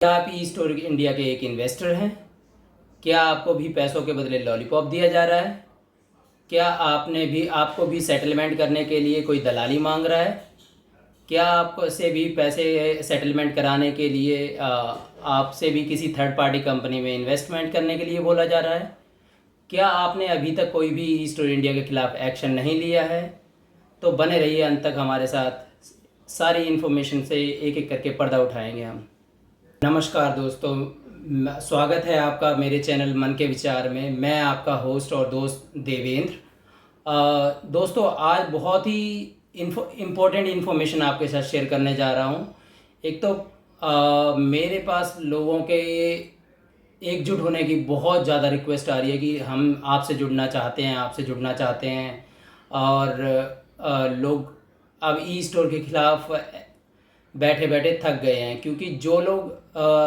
क्या आप e store India के एक इन्वेस्टर हैं? क्या आपको भी पैसों के बदले लॉलीपॉप दिया जा रहा है? क्या आपको भी सेटलमेंट करने के लिए कोई दलाली मांग रहा है? क्या आपको से भी पैसे सेटलमेंट कराने के लिए आपसे भी किसी थर्ड पार्टी कंपनी में इन्वेस्टमेंट करने के लिए बोला जा रहा है? क्या आपने अभी तक कोई भी ई स्टोर इंडिया के खिलाफ एक्शन नहीं लिया है? तो बने रहिए अंत तक हमारे साथ। सारी इन्फॉर्मेशन से एक एक करके पर्दा उठाएंगे हम। नमस्कार दोस्तों, स्वागत है आपका मेरे चैनल मन के विचार में। मैं आपका होस्ट और दोस्त देवेंद्र। दोस्तों, आज बहुत ही इम्पोर्टेंट इन्फॉर्मेशन आपके साथ शेयर करने जा रहा हूँ। एक तो मेरे पास लोगों के एकजुट होने की बहुत ज़्यादा रिक्वेस्ट आ रही है कि हम आपसे जुड़ना चाहते हैं और लोग अब ई स्टोर के खिलाफ बैठे बैठे थक गए हैं। क्योंकि जो लोग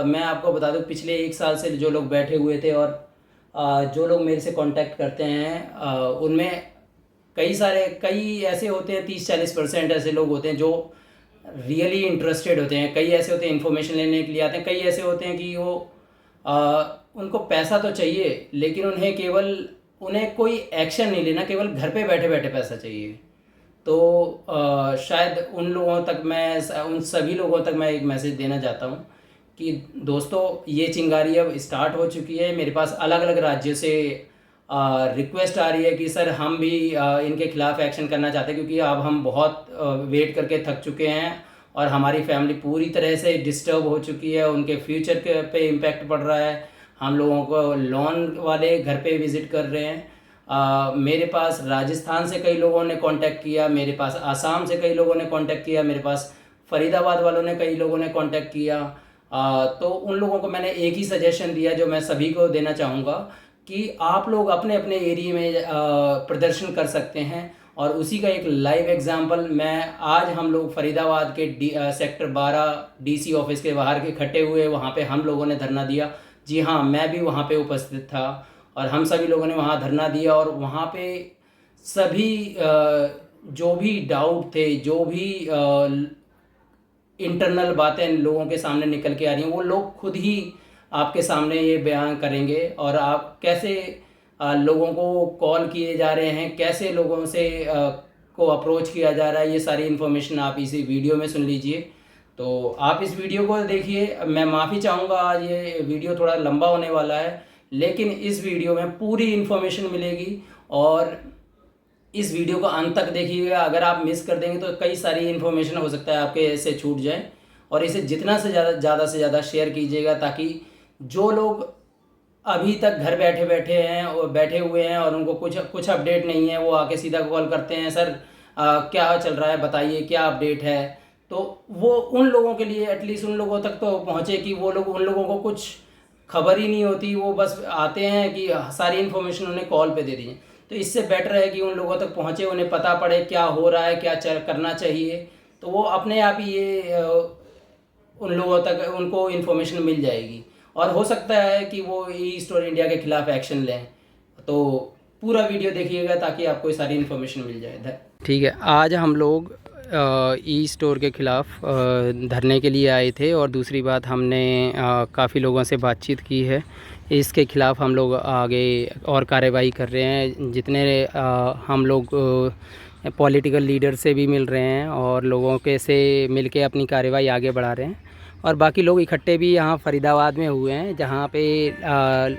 मैं आपको बता दूं, पिछले एक साल से जो लोग बैठे हुए थे और जो लोग मेरे से कांटेक्ट करते हैं उनमें कई ऐसे होते हैं, 30-40% ऐसे लोग होते हैं जो रियली इंटरेस्टेड होते हैं। कई ऐसे होते हैं इन्फॉर्मेशन लेने के लिए आते हैं। कई ऐसे होते हैं कि वो उनको पैसा तो चाहिए, लेकिन उन्हें कोई एक्शन नहीं लेना, केवल घर पे बैठे बैठे पैसा चाहिए। तो शायद उन सभी लोगों तक मैं एक मैसेज देना चाहता हूँ कि दोस्तों, ये चिंगारी अब स्टार्ट हो चुकी है। मेरे पास अलग अलग राज्यों से रिक्वेस्ट आ रही है कि सर हम भी इनके खिलाफ एक्शन करना चाहते हैं, क्योंकि अब हम बहुत वेट करके थक चुके हैं और हमारी फैमिली पूरी तरह से डिस्टर्ब हो चुकी है। उनके फ्यूचर पे इम्पैक्ट पड़ रहा है। हम लोगों को लोन वाले घर पे विज़िट कर रहे हैं। मेरे पास राजस्थान से कई लोगों ने कांटेक्ट किया, मेरे पास आसाम से कई लोगों ने कांटेक्ट किया, मेरे पास फरीदाबाद वालों ने कई लोगों ने कांटेक्ट किया। तो उन लोगों को मैंने एक ही सजेशन दिया जो मैं सभी को देना चाहूँगा कि आप लोग अपने अपने एरिया में प्रदर्शन कर सकते हैं। और उसी का एक लाइव एग्जांपल हम लोग फरीदाबाद के सेक्टर 12 डीसी ऑफिस के बाहर के इकट्ठे हुए, वहाँ पे हम लोगों ने धरना दिया। जी हाँ, मैं भी वहाँ पे उपस्थित था और हम सभी लोगों ने वहाँ धरना दिया। और वहाँ पे सभी जो भी डाउट थे, जो भी इंटरनल बातें लोगों के सामने निकल के आ रही हैं, वो लोग खुद ही आपके सामने ये बयान करेंगे। और आप कैसे लोगों को कॉल किए जा रहे हैं, कैसे लोगों से को अप्रोच किया जा रहा है, ये सारी इन्फॉर्मेशन आप इसी वीडियो में सुन लीजिए। तो आप इस वीडियो को देखिए। मैं माफ़ी चाहूँगा, आज ये वीडियो थोड़ा लंबा होने वाला है, लेकिन इस वीडियो में पूरी इन्फॉर्मेशन मिलेगी और इस वीडियो को अंत तक देखिएगा। अगर आप मिस कर देंगे तो कई सारी इन्फॉर्मेशन हो सकता है आपके ऐसे छूट जाए। और इसे जितना से ज़्यादा शेयर कीजिएगा, ताकि जो लोग अभी तक घर बैठे हुए हैं और उनको कुछ अपडेट नहीं है, वो आके सीधा कॉल करते हैं, सर क्या चल रहा है, बताइए क्या अपडेट है। तो वो उन लोगों के लिए एटलीस्ट उन लोगों तक तो पहुँचे कि उन लोगों को कुछ खबर ही नहीं होती। वो बस आते हैं कि सारी इन्फॉर्मेशन उन्हें कॉल पे दे दी। तो इससे बेटर है कि उन लोगों तक पहुँचे, उन्हें पता पड़े क्या हो रहा है, क्या करना चाहिए। तो वो अपने आप ही उन लोगों तक उनको इन्फॉर्मेशन मिल जाएगी और हो सकता है कि वो ई स्टोर इंडिया के खिलाफ एक्शन लें। तो पूरा वीडियो देखिएगा ताकि आपको ये सारी इन्फॉर्मेशन मिल जाए। ठीक है, आज हम लोग ई स्टोर के ख़िलाफ़ धरने के लिए आए थे और दूसरी बात, हमने काफ़ी लोगों से बातचीत की है। इसके ख़िलाफ़ हम लोग आगे और कार्रवाई कर रहे हैं। जितने हम लोग पॉलिटिकल लीडर से भी मिल रहे हैं और लोगों के से मिल के अपनी कार्रवाई आगे बढ़ा रहे हैं। और बाकी लोग इकट्ठे भी यहाँ फरीदाबाद में हुए हैं, जहाँ पे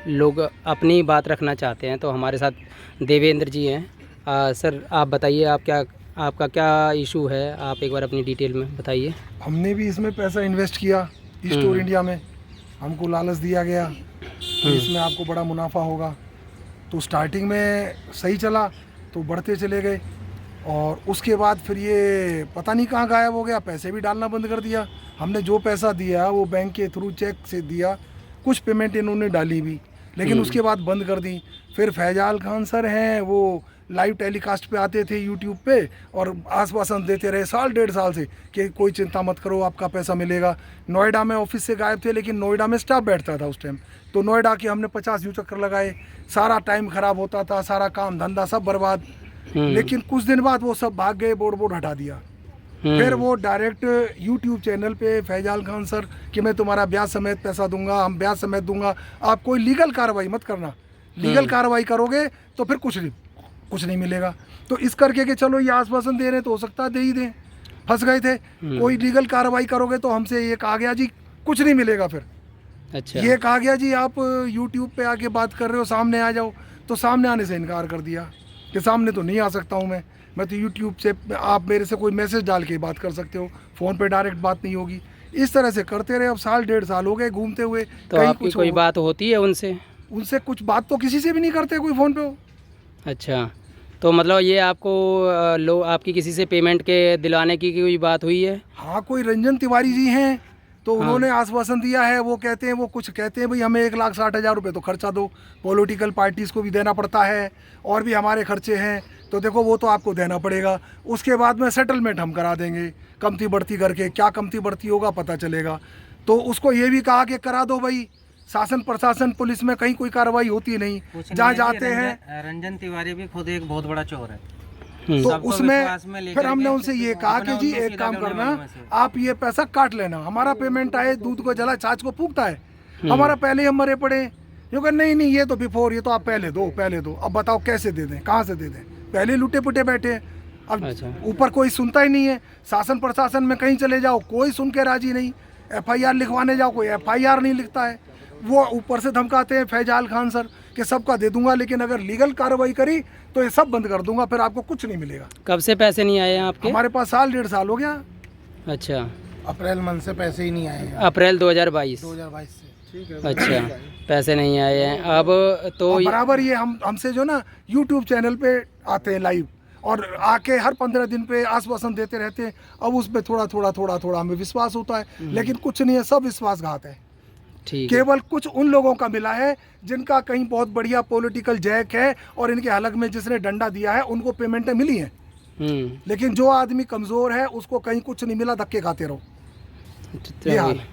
लोग अपनी बात रखना चाहते हैं। तो हमारे साथ देवेंद्र जी हैं। सर, आप बताइए, आपका क्या इशू है, आप एक बार अपनी डिटेल में बताइए। हमने भी इसमें पैसा इन्वेस्ट किया ई स्टोर इंडिया में। हमको लालच दिया गया कि इसमें आपको बड़ा मुनाफा होगा। तो स्टार्टिंग में सही चला, तो बढ़ते चले गए और उसके बाद फिर ये पता नहीं कहाँ गायब हो गया। पैसे भी डालना बंद कर दिया। हमने जो पैसा दिया वो बैंक के थ्रू चेक से दिया, कुछ पेमेंट इन्होंने डाली भी, लेकिन उसके बाद बंद कर दी। फिर फैजाल खान सर हैं, वो लाइव टेलीकास्ट पे आते थे यूट्यूब पे और आश्वासन देते रहे साल 1.5 साल से कि कोई चिंता मत करो, आपका पैसा मिलेगा। नोएडा में ऑफिस से गायब थे, लेकिन नोएडा में स्टाफ बैठता था उस टाइम। तो नोएडा के हमने 50 यूँ चक्कर लगाए, सारा टाइम ख़राब होता था, सारा काम धंधा सब बर्बाद। लेकिन कुछ दिन बाद वो सब भाग गए, बोर्ड हटा दिया। फिर वो डायरेक्ट यूट्यूब चैनल पे फैजाल खान सर कि मैं तुम्हारा ब्याज समेत पैसा दूंगा, हम ब्याज समेत दूंगा, आप कोई लीगल कार्रवाई मत करना, लीगल कार्रवाई करोगे तो फिर कुछ नहीं मिलेगा। तो इस करके कि चलो ये आश्वासन दे रहे तो हो सकता है दे ही दें, फंस गए थे। कोई लीगल कार्रवाई करोगे तो हमसे ये कहा गया जी कुछ नहीं मिलेगा। फिर अच्छा, ये कहा गया जी आप यूट्यूब पे आके बात कर रहे हो, सामने आ जाओ, तो सामने आने से इनकार कर दिया कि सामने तो नहीं आ सकता हूँ मैं तो यूट्यूब से, आप मेरे से कोई मैसेज डाल के बात कर सकते हो, फ़ोन पे डायरेक्ट बात नहीं होगी। इस तरह से करते रहे, अब साल 1.5 साल हो गए घूमते हुए। तो आपकी कोई बात होती है उनसे? उनसे कुछ बात तो किसी से भी नहीं करते कोई फ़ोन पे हो। अच्छा, तो मतलब ये आपको आपकी किसी से पेमेंट के दिलाने की कोई बात हुई है? हाँ, कोई रंजन तिवारी जी हैं, तो उन्होंने आश्वासन दिया है। वो कहते हैं, वो कुछ कहते हैं भाई हमें 1,60,000 रुपये तो खर्चा दो, पॉलिटिकल पार्टीज़ को भी देना पड़ता है और भी हमारे खर्चे हैं, तो देखो वो तो आपको देना पड़ेगा, उसके बाद में सेटलमेंट हम करा देंगे कमती बढ़ती करके। क्या कमती बढ़ती होगा पता चलेगा। तो उसको ये भी कहा कि करा दो भाई, शासन प्रशासन पुलिस में कहीं कोई कार्रवाई होती नहीं, जहाँ जाते हैं। रंजन तिवारी भी खुद एक बहुत बड़ा चोर है, तो उसमें फिर हमने उनसे ये कहा कि जी एक काम करना, आप ये पैसा काट लेना, हमारा पेमेंट आए, दूध को जला छाछ को फूकता है, हमारा पहले ही हम मरे पड़े। जो कि नहीं ये तो बिफोर, ये तो आप पहले दो, अब बताओ कैसे दे दें, कहाँ से दे दें, पहले लुटे पुटे बैठे हैं। अब ऊपर कोई सुनता ही नहीं है, शासन प्रशासन में कहीं चले जाओ कोई सुन के राजी नहीं, FIR लिखवाने जाओ कोई FIR नहीं लिखता है। वो ऊपर से धमकाते हैं फैजाल खान सर कि सबका दे दूंगा, लेकिन अगर लीगल कार्रवाई करी तो ये सब बंद कर दूंगा, फिर आपको कुछ नहीं मिलेगा। कब से पैसे नहीं आए हैं आपके? हमारे पास साल 1.5 साल हो गया। अच्छा, अप्रैल मंथ से पैसे ही नहीं आए हैं। अप्रैल 2022 से। ठीक है। अच्छा, पैसे नहीं आए हैं अब तो बराबर ये हमसे जो ना यूट्यूब चैनल पे आते हैं लाइव, और आके हर 15 दिन पे आश्वासन देते रहते हैं। अब उस पर थोड़ा हमें विश्वास होता है, लेकिन कुछ नहीं है, सब विश्वासघात है। ठीक, केवल कुछ उन लोगों का मिला है जिनका कहीं बहुत बढ़िया पॉलिटिकल जैक है और इनके हलक में जिसने डंडा दिया है उनको पेमेंटें मिली हैं, लेकिन जो आदमी कमज़ोर है उसको कहीं कुछ नहीं मिला, धक्के खाते रहो। ये हाल है।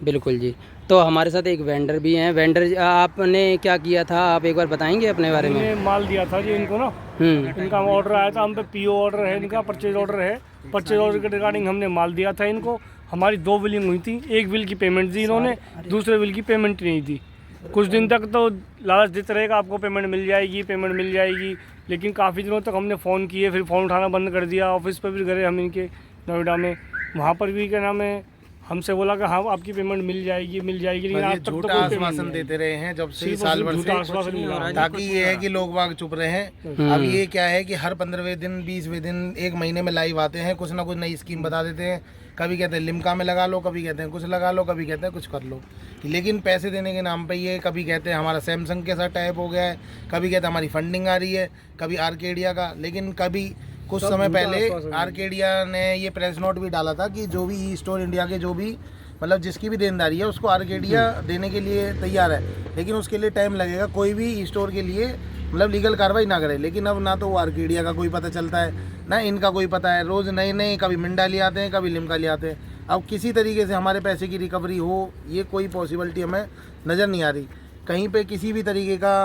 बिल्कुल जी। तो हमारे साथ एक वेंडर भी हैं। वेंडर, आपने क्या किया था, आप एक बार बताएंगे अपने बारे में? हमने माल दिया था जी इनको ना, इनका ऑर्डर आया था, हम पे PO ऑर्डर है, इनका परचेज ऑर्डर है। परचेज ऑर्डर के रिगार्डिंग हमने माल दिया था इनको। हमारी 2 बिलिंग हुई थी, एक बिल की पेमेंट दी इन्होंने, दूसरे बिल की पेमेंट नहीं दी। कुछ दिन तक तो लालच देते रहेगा आपको पेमेंट मिल जाएगी, लेकिन काफ़ी दिनों तक हमने फ़ोन किए, फिर फ़ोन उठाना बंद कर दिया। ऑफिस पर भी गए हम इनके नोएडा में, वहाँ पर भी क्या नाम है, हमसे बोला कि हाँ आपकी पेमेंट मिल जाएगी, लेकिन आज तक तो कोई आश्वासन देते रहे हैं जब से साल भर से, ताकि ये है कि लोग बाग चुप रहे हैं। अब ये क्या है कि हर 15वें दिन 20वें दिन 1 महीने में लाइव आते हैं, कुछ ना कुछ नई स्कीम बता देते हैं। कभी कहते हैं लिम्का में लगा लो, कभी कहते हैं कुछ लगा लो, कभी कहते हैं कुछ कर लो, लेकिन पैसे देने के नाम पे ये कभी कहते हैं हमारा सैमसंग के साथ टाइप हो गया है, कभी कहते हैं हमारी फंडिंग आ रही है, कभी आर्केडिया का। लेकिन कभी कुछ समय पहले आर्केडिया ने ये प्रेस नोट भी डाला था कि जो भी ई स्टोर इंडिया के जो भी मतलब जिसकी भी देनदारी है उसको आर्केडिया देने के लिए तैयार है, लेकिन उसके लिए टाइम लगेगा। कोई भी ई स्टोर के लिए मतलब लीगल कार्रवाई ना करे, लेकिन अब ना तो वो आर्केडिया का कोई पता चलता है ना इनका कोई पता है। रोज़ नए कभी मिंडा ले आते हैं, कभी लिम्का ले आते हैं। अब किसी तरीके से हमारे पैसे की रिकवरी हो, ये कोई पॉसिबिलिटी हमें नज़र नहीं आ रही। कहीं पे किसी भी तरीके का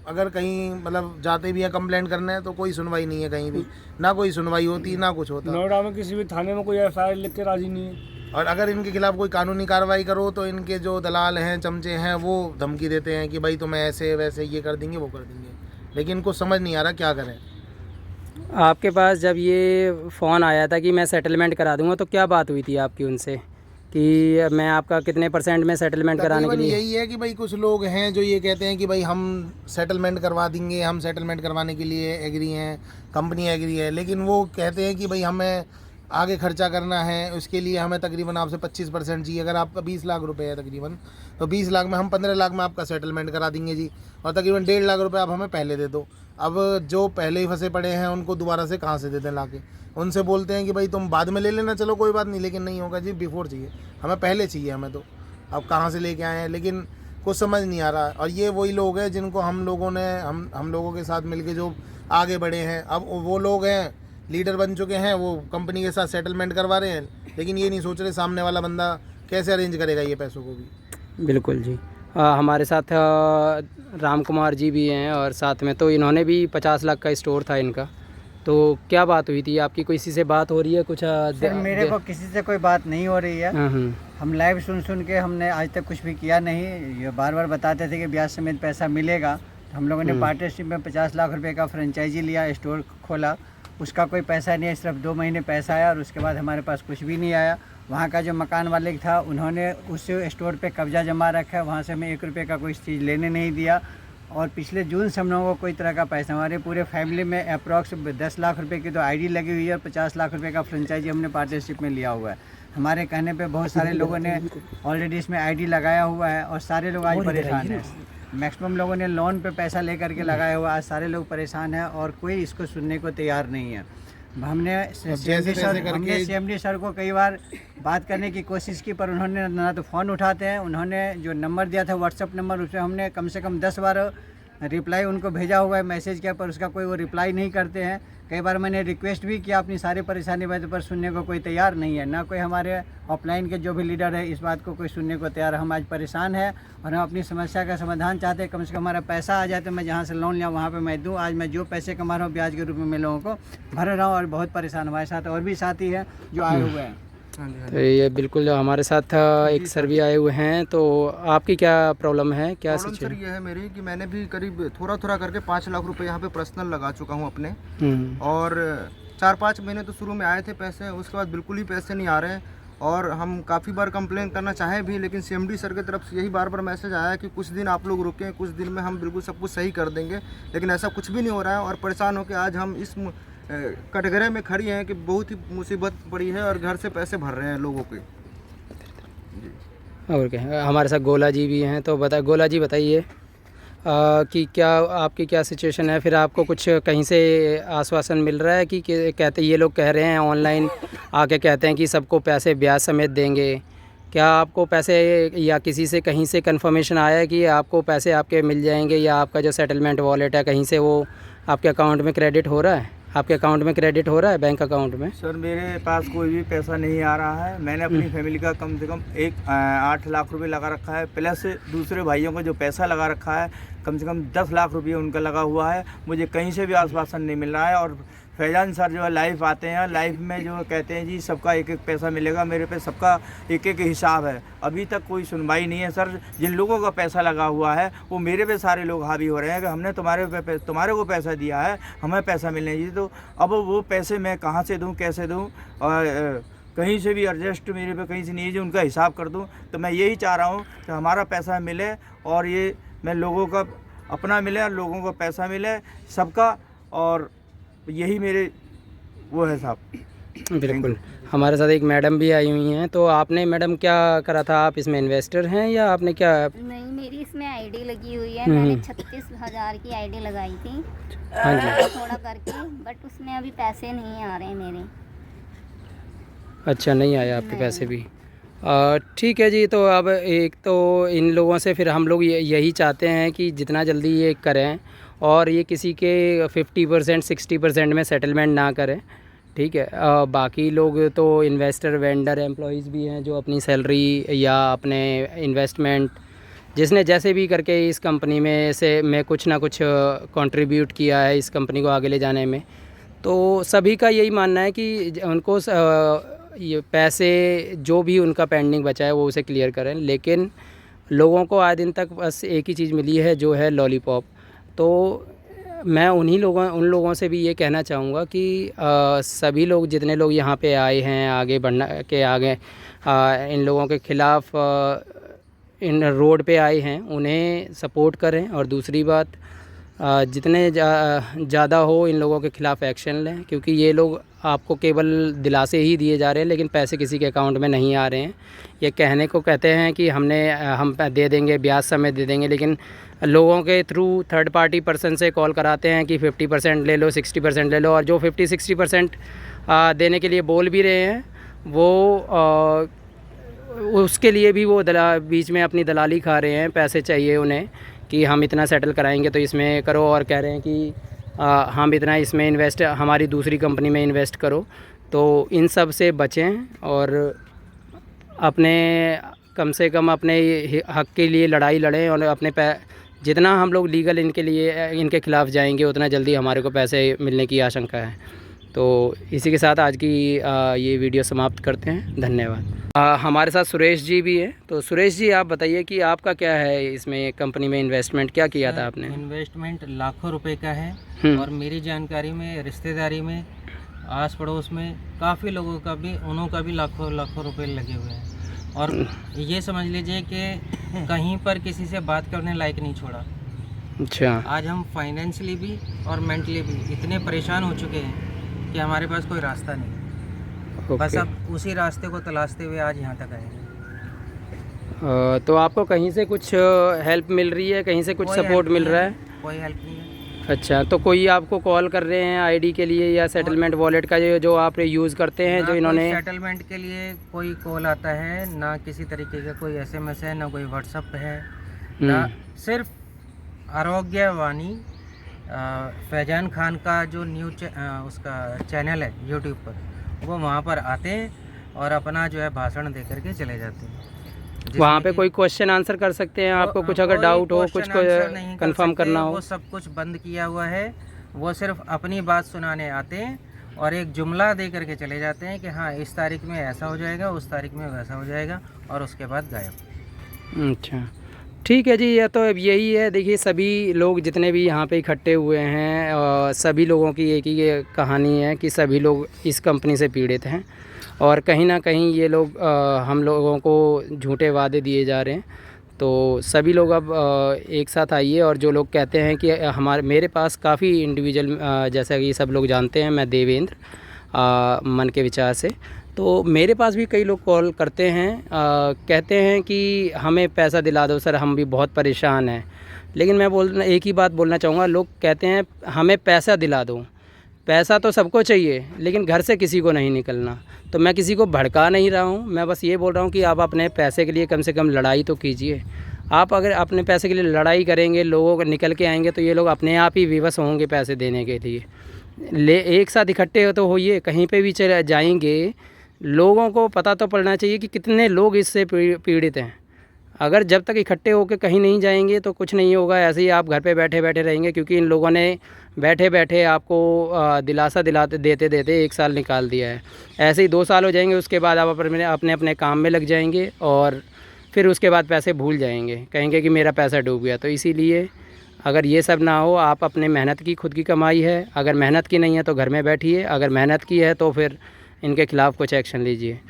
अगर कहीं मतलब जाते भी हैं कंप्लेंट करने तो कोई सुनवाई नहीं है, कहीं भी ना कोई सुनवाई होती ना कुछ होता। नोएडा में किसी भी थाने में कोई FIR लिख के राजी नहीं है। और अगर इनके खिलाफ कोई कानूनी कार्रवाई करो तो इनके जो दलाल हैं, चमचे हैं, वो धमकी देते हैं कि भाई तुम्हें ऐसे वैसे ये कर देंगे वो कर देंगे, लेकिन इनको समझ नहीं आ रहा क्या करें। आपके पास जब ये फ़ोन आया था कि मैं सेटलमेंट करा दूंगा, तो क्या बात हुई थी आपकी उनसे कि मैं आपका कितने % में सेटलमेंट कराने के लिए? यही है कि भाई कुछ लोग हैं जो ये कहते हैं कि भाई हम सेटलमेंट करवा देंगे, हम सेटलमेंट करवाने के लिए एग्री हैं, कंपनी एग्री है, लेकिन वो कहते हैं कि भाई हमें आगे खर्चा करना है, उसके लिए हमें तकरीबन आपसे 25% चाहिए। अगर आपका 20 लाख रुपए है तकरीबन, तो 20 लाख में हम 15 लाख में आपका सेटलमेंट करा देंगे जी, और तकरीबन 1.5 लाख रुपए आप हमें पहले दे दो। अब जो पहले ही फंसे पड़े हैं उनको दोबारा से कहाँ से दे दें लाके? उनसे बोलते हैं कि भाई तुम बाद में ले लेना, चलो कोई बात नहीं, लेकिन नहीं होगा जी, बिफोर चाहिए हमें, पहले चाहिए हमें। तो अब कहाँ से लेके आए हैं, लेकिन कुछ समझ नहीं आ रहा। और ये वही लोग हैं जिनको हम लोगों ने हम लोगों के साथ मिलके जो आगे बढ़े हैं, अब वो लोग हैं लीडर बन चुके हैं, वो कंपनी के साथ सेटलमेंट करवा रहे हैं, लेकिन ये नहीं सोच रहे सामने वाला बंदा कैसे अरेंज करेगा ये पैसों को भी। बिल्कुल जी। हमारे साथ राम कुमार जी भी हैं और साथ में, तो इन्होंने भी 50 लाख का स्टोर था इनका, तो क्या बात हुई थी आपकी? कोई किसी से बात हो रही है कुछ? सर मेरे को किसी से कोई बात नहीं हो रही है। हम लाइव सुन के हमने आज तक कुछ भी किया नहीं। ये बार बार बताते थे कि ब्याज समेत पैसा मिलेगा, तो हम लोगों ने पार्टनरशिप में 50 लाख रुपए का फ्रेंचाइजी लिया, स्टोर खोला, उसका कोई पैसा नहीं है, सिर्फ 2 महीने पैसा आया और उसके बाद हमारे पास कुछ भी नहीं आया। वहाँ का जो मकान मालिक था उन्होंने उस स्टोर पे कब्जा जमा रखा है, वहाँ से हमें 1 रुपये का कोई चीज़ लेने नहीं दिया। और पिछले जून से हम लोगों को कोई तरह का पैसा, हमारे पूरे फैमिली में अप्रॉक्स 10 लाख रुपए की तो आईडी लगी हुई है और 50 लाख रुपए का फ्रेंचाइजी हमने पार्टनरशिप में लिया हुआ है। हमारे कहने पे बहुत सारे लोगों ने ऑलरेडी इसमें आईडी लगाया हुआ है और सारे लोग आज परेशान हैं। मैक्सिमम लोगों ने लोन पे पैसा लेकर के लगाया हुआ, आज सारे लोग परेशान हैं और कोई इसको सुनने को तैयार नहीं है। हमने CMD सर को कई बार बात करने की कोशिश की, पर उन्होंने ना तो फ़ोन उठाते हैं। उन्होंने जो नंबर दिया था व्हाट्सअप नंबर, उसमें हमने कम से कम 10 बार रिप्लाई उनको भेजा हुआ है मैसेज किया, पर उसका कोई वो रिप्लाई नहीं करते हैं। कई बार मैंने रिक्वेस्ट भी किया अपनी सारी परेशानी बात पर, सुनने को कोई तैयार नहीं है। ना कोई हमारे ऑफलाइन के जो भी लीडर है इस बात को कोई सुनने को तैयार। हम आज परेशान हैं और हम अपनी समस्या का समाधान चाहते हैं। कम से कम हमारा पैसा आ जाए तो मैं जहाँ से लोन लिया वहाँ पे मैं दूँ। आज मैं जो पैसे कमा रहा हूँ ब्याज के रूप में मैं लोगों को भर रहा हूँ और बहुत परेशान। हमारे साथ और भी साथी हैं जो आए हुए हैं। तो ये बिल्कुल हमारे साथ एक सर भी आए हुए हैं। तो आपकी क्या प्रॉब्लम है, क्या प्रॉब्लम सर सिचुएशन? ये है मेरी कि मैंने भी करीब थोड़ा करके 5 लाख रुपए यहाँ पे पर्सनल लगा चुका हूँ अपने, और 4-5 महीने तो शुरू में आए थे पैसे, उसके बाद बिल्कुल ही पैसे नहीं आ रहे हैं। और हम काफ़ी बार कंप्लेन करना चाहे भी, लेकिन CMD सर की तरफ से यही बार मैसेज आया कि कुछ दिन आप लोग रुकें, कुछ दिन में हम बिल्कुल सब कुछ सही कर देंगे, लेकिन ऐसा कुछ भी नहीं हो रहा है। और परेशान होकर आज हम इस कटघरे में खड़ी हैं कि बहुत ही मुसीबत पड़ी है और घर से पैसे भर रहे हैं लोगों के। और क्या, हमारे साथ गोला जी भी हैं। तो गोला जी बताइए कि क्या आपकी क्या सिचुएशन है? फिर आपको कुछ कहीं से आश्वासन मिल रहा है कि कहते ये लोग कह रहे हैं ऑनलाइन आके कहते हैं कि सबको पैसे ब्याज समेत देंगे, क्या आपको पैसे या किसी से कहीं से कंफर्मेशन आया है कि आपको पैसे आपके मिल जाएंगे, या आपका जो सेटलमेंट वॉलेट है कहीं से वो आपके अकाउंट में क्रेडिट हो रहा है? आपके अकाउंट में क्रेडिट हो रहा है, बैंक अकाउंट में? सर मेरे पास कोई भी पैसा नहीं आ रहा है। मैंने अपनी फैमिली का कम से कम 8 लाख रुपए लगा रखा है, प्लस दूसरे भाइयों को जो पैसा लगा रखा है कम से कम 10 लाख रुपये उनका लगा हुआ है। मुझे कहीं से भी आश्वासन नहीं मिल रहा है। और फैजान सर जो है लाइव आते हैं, लाइव में जो कहते हैं जी सबका 1-1 पैसा मिलेगा, मेरे पे सबका 1-1 हिसाब है। अभी तक कोई सुनवाई नहीं है सर। जिन लोगों का पैसा लगा हुआ है वो मेरे पे सारे लोग हावी हो रहे हैं कि हमने तुम्हारे को पैसा दिया है, हमें पैसा मिलना चाहिए। तो अब वो पैसे मैं कहाँ से दूँ, कैसे दूँ? और कहीं से भी एडजस्ट मेरे पे कहीं से नहीं है जो उनका हिसाब कर दूँ। तो मैं यही चाह रहा हूँ कि हमारा पैसा मिले और ये मैं लोगों का अपना मिले और लोगों को पैसा मिले सबका, और यही मेरे वो है साहब। बिल्कुल। हमारे साथ एक मैडम भी आई हुई हैं। तो आपने मैडम क्या करा था? आप इसमें इन्वेस्टर हैं या आपने क्या? नहीं, मेरी इसमें आईडी लगी हुई है। मैंने 36,000 की आईडी लगाई थी। हाँ जी। थोड़ा करके, बट उसमें अभी पैसे नहीं आ रहे मेरे। अच्छा, नहीं आया आपके पैसे भी? ठीक है जी। तो अब एक तो इन लोगों से फिर हम लोग यही चाहते हैं कि जितना जल्दी ये करें और ये किसी के 50% 60% में सेटलमेंट ना करें, ठीक है। बाकी लोग तो इन्वेस्टर, वेंडर, एम्प्लॉयज़ भी हैं जो अपनी सैलरी या अपने इन्वेस्टमेंट जिसने जैसे भी करके इस कंपनी में कुछ ना कुछ कंट्रीब्यूट किया है इस कंपनी को आगे ले जाने में। तो सभी का यही मानना है कि उनको ये पैसे जो भी उनका पेंडिंग बचा है वो उसे क्लियर करें। लेकिन लोगों को आज दिन तक बस एक ही चीज़ मिली है जो है लॉलीपॉप। तो मैं उन लोगों से भी ये कहना चाहूँगा कि सभी लोग जितने लोग यहाँ पे आए हैं आगे बढ़ना के आगे इन लोगों के ख़िलाफ़ इन रोड पे आए हैं उन्हें सपोर्ट करें। और दूसरी बात, जितने ज़्यादा हो इन लोगों के ख़िलाफ़ एक्शन लें, क्योंकि ये लोग आपको केवल दिलासे ही दिए जा रहे हैं लेकिन पैसे किसी के अकाउंट में नहीं आ रहे हैं। ये कहने को कहते हैं कि हम दे देंगे, ब्याज समेत दे देंगे, लेकिन लोगों के थ्रू थर्ड पार्टी पर्सन से कॉल कराते हैं कि 50% ले लो, 60% ले लो। और जो 50-60% देने के लिए बोल भी रहे हैं वो उसके लिए भी वो बीच में अपनी दलाली खा रहे हैं। पैसे चाहिए उन्हें कि हम इतना सेटल कराएंगे तो इसमें करो, और कह रहे हैं कि हम इतना इसमें इन्वेस्ट हमारी दूसरी कंपनी में इन्वेस्ट करो। तो इन सब से बचें और अपने कम से कम अपने हक़ के लिए लड़ाई लड़ें और अपने जितना हम लोग लीगल इनके खिलाफ़ जाएंगे उतना जल्दी हमारे को पैसे मिलने की आशंका है। तो इसी के साथ आज की ये वीडियो समाप्त करते हैं। धन्यवाद। हमारे साथ सुरेश जी भी हैं। तो सुरेश जी, आप बताइए कि आपका क्या है इसमें कंपनी में इन्वेस्टमेंट क्या किया था आपने? इन्वेस्टमेंट लाखों रुपए का है और मेरी जानकारी में, रिश्तेदारी में, आस पड़ोस में काफ़ी लोगों का भी, उनका भी लाखों लाखों रुपए लगे हुए हैं। और ये समझ लीजिए कि कहीं पर किसी से बात करने लायक नहीं छोड़ा। अच्छा। आज हम फाइनेंशियली भी और मेंटली भी इतने परेशान हो चुके हैं कि हमारे पास कोई रास्ता नहीं। बस अब उसी रास्ते को तलाशते हुए आज यहाँ तक आए हैं। तो आपको कहीं से कुछ हेल्प मिल रही है, कहीं से कुछ सपोर्ट मिल रहा है? कोई हेल्प नहीं है। अच्छा, तो कोई आपको कॉल कर रहे हैं आईडी के लिए या सेटलमेंट वॉलेट का जो आप यूज़ करते हैं, जो इन्होंने? सेटलमेंट के लिए कोई कॉल आता है ना, किसी तरीके का कोई SMS है, ना कोई WhatsApp है, ना सिर्फ आरोग्यवाणी फैजान खान का जो न्यूज उसका चैनल है यूट्यूब पर, वो वहाँ पर आते हैं और अपना जो है भाषण दे करके चले जाते हैं। वहाँ पे कोई क्वेश्चन आंसर कर सकते हैं आपको? कुछ अगर डाउट हो, कुछ कंफर्म करना हो? वो सब कुछ बंद किया हुआ है। वो सिर्फ अपनी बात सुनाने आते हैं और एक जुमला दे करके चले जाते हैं कि हाँ इस तारीख में ऐसा हो जाएगा, उस तारीख में वैसा हो जाएगा, और उसके बाद गायब। अच्छा, ठीक है जी। ये तो अब यही है। देखिए, सभी लोग जितने भी यहाँ पे इकट्ठे हुए हैं, सभी लोगों की एक ही कहानी है कि सभी लोग इस कंपनी से पीड़ित हैं और कहीं ना कहीं ये लोग हम लोगों को झूठे वादे दिए जा रहे हैं। तो सभी लोग अब एक साथ आइए। और जो लोग कहते हैं कि मेरे पास काफ़ी इंडिविजुअल, जैसा कि सब लोग जानते हैं, मैं देवेंद्र मन के विचार से, तो मेरे पास भी कई लोग कॉल करते हैं, कहते हैं कि हमें पैसा दिला दो सर, हम भी बहुत परेशान हैं। लेकिन मैं एक ही बात बोलना चाहूँगा, लोग कहते हैं हमें पैसा दिला दो। पैसा तो सबको चाहिए, लेकिन घर से किसी को नहीं निकलना। तो मैं किसी को भड़का नहीं रहा हूँ, मैं बस ये बोल रहा हूँ कि आप अपने पैसे के लिए कम से कम लड़ाई तो कीजिए। आप अगर अपने पैसे के लिए लड़ाई करेंगे, लोगों को निकल के आएंगे, तो ये लोग अपने आप ही विवश होंगे पैसे देने के लिए। एक साथ इकट्ठे हो तो होइए, कहीं पे भी चले जाएंगे, लोगों को पता तो पड़ना चाहिए कि कितने लोग इससे पीड़ित हैं। अगर जब तक इकट्ठे होकर कहीं नहीं जाएंगे तो कुछ नहीं होगा। ऐसे ही आप घर पे बैठे बैठे रहेंगे, क्योंकि इन लोगों ने बैठे बैठे आपको दिलासा देते देते 1 साल निकाल दिया है। ऐसे ही 2 साल हो जाएंगे, उसके बाद आप अपने काम में लग जाएंगे और फिर उसके बाद पैसे भूल जाएंगे, कहेंगे कि मेरा पैसा डूब गया। तो इसीलिए अगर ये सब ना हो, आप अपने मेहनत की, खुद की कमाई है, अगर मेहनत की नहीं है तो घर में बैठिए, अगर मेहनत की है तो फिर इनके खिलाफ़ कुछ एक्शन लीजिए।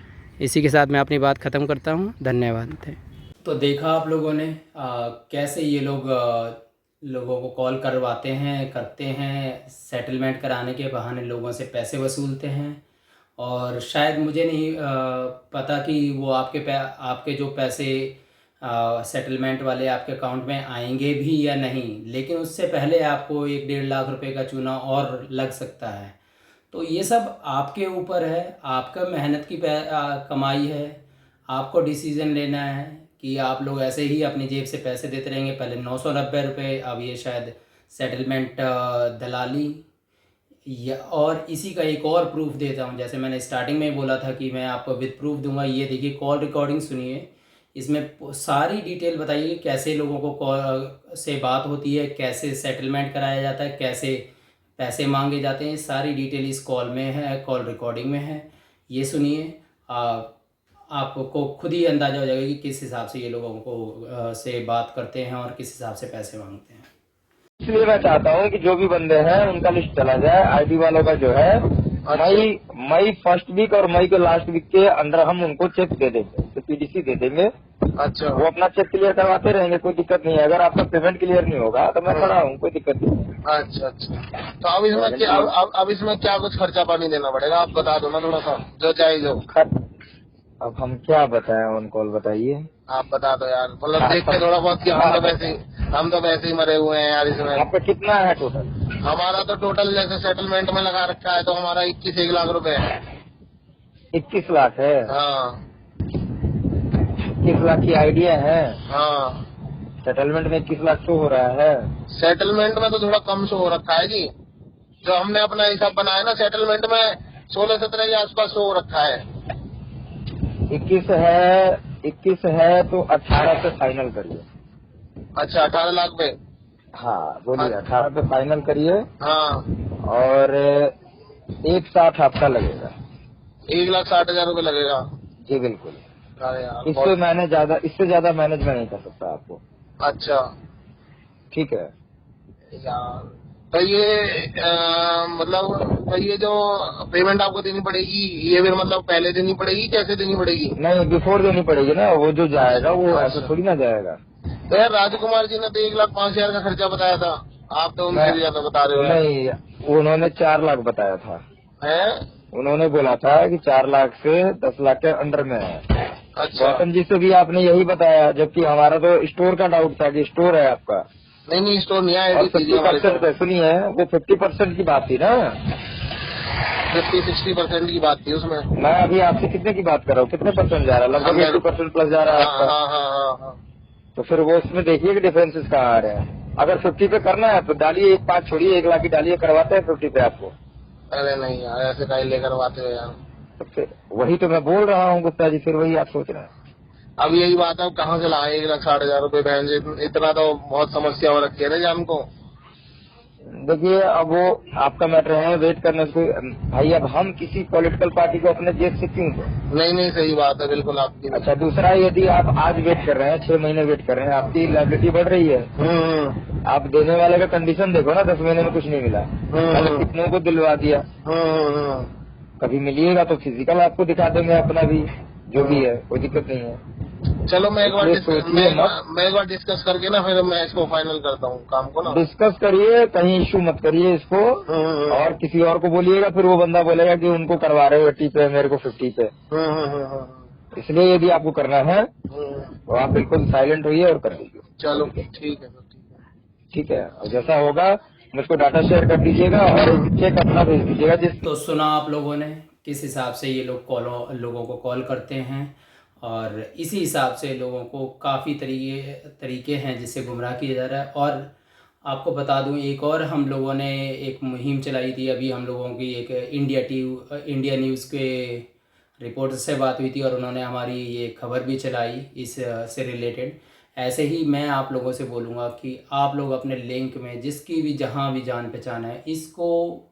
इसी के साथ मैं अपनी बात ख़त्म करता हूँ। धन्यवाद। तो देखा आप लोगों ने कैसे ये लोगों को कॉल करते हैं, सेटलमेंट कराने के बहाने लोगों से पैसे वसूलते हैं। और शायद मुझे नहीं पता कि वो आपके जो पैसे सेटलमेंट वाले आपके अकाउंट में आएंगे भी या नहीं, लेकिन उससे पहले आपको 1-1.5 लाख रुपए का चूना और लग सकता है। तो ये सब आपके ऊपर है, आपका मेहनत की कमाई है। आपको डिसीज़न लेना है कि आप लोग ऐसे ही अपनी जेब से पैसे देते रहेंगे। पहले 990 रुपये, अब ये शायद सेटलमेंट दलाली। और इसी का एक और प्रूफ देता हूँ, जैसे मैंने स्टार्टिंग में बोला था कि मैं आपको विद प्रूफ दूंगा। ये देखिए, कॉल रिकॉर्डिंग सुनिए, इसमें सारी डिटेल बताइए कैसे लोगों को कॉल से बात होती है, कैसे सेटलमेंट कराया जाता है, कैसे पैसे मांगे जाते हैं। सारी डिटेल इस कॉल में है, कॉल रिकॉर्डिंग में है। ये सुनिए, आपको खुद ही अंदाज़ा हो जाएगा कि किस हिसाब से ये लोगों को से बात करते हैं और किस हिसाब से पैसे मांगते हैं। इसलिए मैं चाहता हूँ कि जो भी बंदे हैं उनका लिस्ट चला जाए। आईडी वालों का जो है मई फर्स्ट वीक और मई के लास्ट वीक के अंदर हम उनको चेक दे देंगे, तो PDC दे देंगे। अच्छा, वो अपना चेक क्लियर करवाते रहेंगे, कोई दिक्कत नहीं है। अगर आपका पेमेंट क्लियर नहीं होगा तो मैं खड़ा हूँ, कोई दिक्कत नहीं है। अच्छा, तो अब इसमें क्या कुछ खर्चा पानी देना पड़ेगा, आप बता दो ना थोड़ा सा, जो चाहिए जो। अब हम क्या बताएं, ऑन कॉल बताइए, आप बता दो यार। मतलब देखते थोड़ा बहुत कि हम तो वैसे ही मरे हुए हैं यार इसमें। आपका कितना है टोटल? हमारा तो टोटल जैसे सेटलमेंट में लगा रखा है तो हमारा 21 लाख रुपए है। 21 लाख है? हाँ। 21 लाख की आइडिया है? हाँ। सेटलमेंट में 21 लाख शो हो रहा है? सेटलमेंट में तो थोड़ा कम शो हो रखा है जी। जो हमने अपना हिसाब बनाया ना, सेटलमेंट में 16-17 के आसपास शो हो रखा है। 21 है तो 18 से फाइनल करिए। अच्छा 18 लाख पे? हाँ बोलिए, 18 पे फाइनल करिए। हाँ, और 1,60 आपका लगेगा। 1,60,000 रुपये लगेगा? जी बिल्कुल। अरे यार, इससे ज्यादा मैनेज मैं नहीं कर सकता आपको। अच्छा ठीक है यार। तो ये मतलब ये जो पेमेंट आपको देनी पड़ेगी, ये फिर मतलब पहले देनी पड़ेगी, कैसे देनी पड़ेगी? नहीं, बिफोर देनी पड़ेगी ना, वो जो जाएगा वो ऐसे थोड़ी ना जाएगा। तो यार राजकुमार जी ने तो 1,05,000 का खर्चा बताया था, आप तो उनसे भी ज्यादा बता रहे हो। नहीं, उन्होंने 4 लाख बताया था। है? उन्होंने बोला था कि 4 लाख से 10 लाख के अंडर में है। अच्छा, गौतम जी से भी आपने यही बताया, जबकि हमारा तो स्टोर का डाउट था कि स्टोर है आपका। नहीं स्टोर नहीं है। 50% सुनिए, वो 50% की बात थी ना, 50-60% की बात थी उसमें। मैं अभी आपसे कितने की बात कर रहा हूँ, कितने परसेंट जा रहा है? लगभग 80% प्लस जा रहा है आपका। हाँ। तो फिर वो उसमें देखिए कि डिफरेंसेस कहाँ आ रहे हैं। अगर 50 पे करना है तो डालिए, 1,5 छोड़िए, 1 लाख की डालिए, करवाते हैं 50 पे आपको। अरे नहीं यार, ऐसे काहे ले करवाते हो यार। तो फिर वही तो मैं बोल रहा हूँ गुप्ता जी, फिर वही आप सोच रहे हैं। अब यही बात है, अब कहाँ से लाए 1,60,000 रुपये? बहन जी इतना तो बहुत समस्या हो रखी है ना जान को। देखिए अब वो आपका मैटर है, वेट करने से भाई, अब हम किसी पॉलिटिकल पार्टी को अपने जेब से क्यों दें? नहीं सही बात है बिल्कुल आपकी। अच्छा, दूसरा यदि आप आज वेट कर रहे हैं, 6 महीने वेट कर रहे हैं, आपकी लायबिलिटी बढ़ रही है। आप देने वाले का कंडीशन देखो ना, 10 महीने में कुछ नहीं मिला, मैंने कितनों को दिलवा दिया। कभी मिलिएगा तो फिजिकल आपको दिखा देंगे अपना भी, जो भी है, कोई दिक्कत नहीं है। चलो मैं एक बार डिस्कस करके ना फिर मैं इसको फाइनल करता हूँ काम को ना। डिस्कस करिए, कहीं इशू मत करिए इसको, और किसी और को बोलिएगा, फिर वो बंदा बोलेगा कि उनको करवा रहे हो 80 पे, मेरे को 50 पे। इसलिए यदि आपको करना है तो आप बिल्कुल साइलेंट होइए और कर लीजिए। चलो ठीक है, ठीक है। और जैसा होगा मुझको डाटा शेयर कर दीजिएगा और चेक अपना भेज दीजिएगा। तो सुना आप लोगों ने किस हिसाब से ये लोग लोगों को कॉल करते हैं, और इसी हिसाब से लोगों को काफ़ी तरीके हैं जिससे गुमराह किया जा रहा है। और आपको बता दूं, एक और हम लोगों ने एक मुहिम चलाई थी, अभी हम लोगों की एक इंडिया न्यूज़ के रिपोर्टर से बात हुई थी और उन्होंने हमारी ये खबर भी चलाई इस से रिलेटेड। ऐसे ही मैं आप लोगों से बोलूँगा कि आप लोग अपने लिंक में जिसकी भी जहाँ भी जान पहचान है, इसको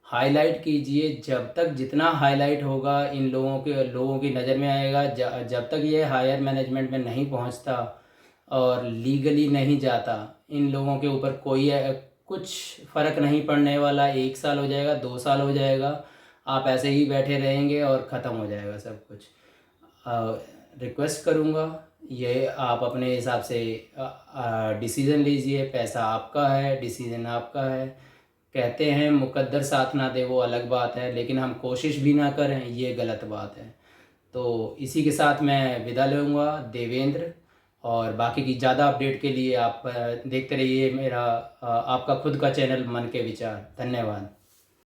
हाईलाइट कीजिए। जब तक जितना हाईलाइट होगा इन लोगों की नज़र में आएगा, जब तक ये हायर मैनेजमेंट में नहीं पहुंचता और लीगली नहीं जाता, इन लोगों के ऊपर कुछ फ़र्क नहीं पड़ने वाला। 1 साल हो जाएगा, 2 साल हो जाएगा, आप ऐसे ही बैठे रहेंगे और ख़त्म हो जाएगा सब कुछ। रिक्वेस्ट करूँगा, ये आप अपने हिसाब से डिसीज़न लीजिए। पैसा आपका है, डिसीज़न आपका है। कहते हैं मुकद्दर साथ ना दे, वो अलग बात है, लेकिन हम कोशिश भी ना करें, ये गलत बात है। तो इसी के साथ मैं विदा लूँगा, देवेंद्र। और बाकी की ज़्यादा अपडेट के लिए आप देखते रहिए मेरा आपका खुद का चैनल मन के विचार। धन्यवाद।